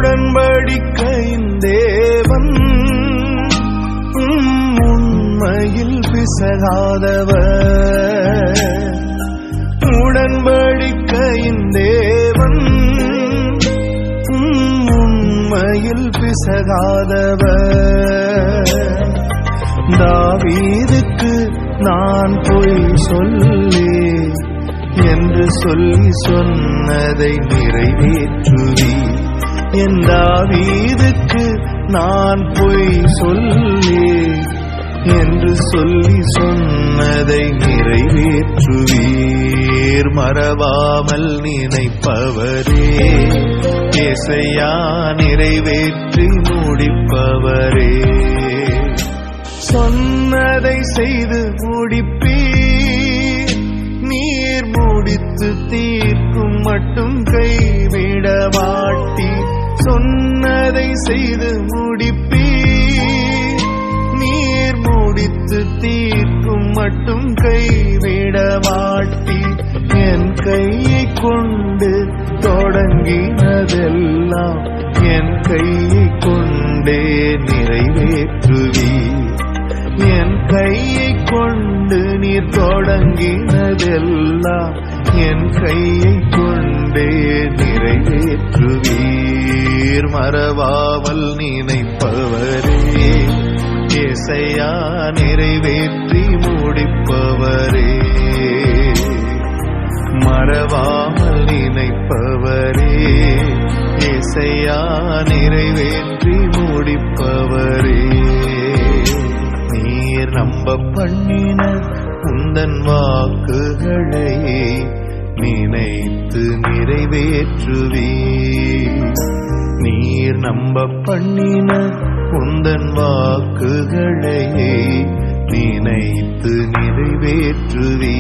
உடன்படிக்கையின் தேவன் உண்மையில் பிசகாதவர். உடன்படிக்கையின் தேவன் உண்மையில் பிசகாதவர். தாவீதுக்கு நான் பொய் சொல்லி என்று சொல்லி சொன்னதை நிறைவேற்றுவி. என் தாவீதுக்கு நான் பொய் சொல்லி என்று சொல்லி சொன்னதை நிறைவேற்றுவீர். மறவாமல் நினைப்பவரே, ஏசையா நிறைவேற்றி முடிப்பவரே. சொன்னதை செய்து முடிப்பீர், நீர் முடித்து தீர்க்கும் மட்டும் கைவிட மாட்டீர். சொன்னதை செய்து முடிப்பீர், நீர் முடித்து தீர்க்கும் மட்டும் கைவிட மாட்டீர். என் கையை கொண்டு தொடங்கினதெல்லாம் என் கையை கொண்டே நிறைவேற்றுவீர். என் கையை கொண்டு நீர் தொடங்கினதெல்லாம் என் கையை கொண்டே நிறைவேற்றுவீர். மறவாமல் நினைப்பவரே, ஏசையா நிறைவேற்றி முடிப்பவரே. மறவாமல் நினைப்பவரே, ஏசையா நிறைவேற்றி முடிப்பவரே. நீர் நம்ப பண்ணின உந்தன் வாக்குகளை நினைத்து நிறைவேற்றுவீர். நீர் நம்ப பண்ணின உந்தன் வாக்குகளை நினைத்து நிறைவேற்றுவீர்.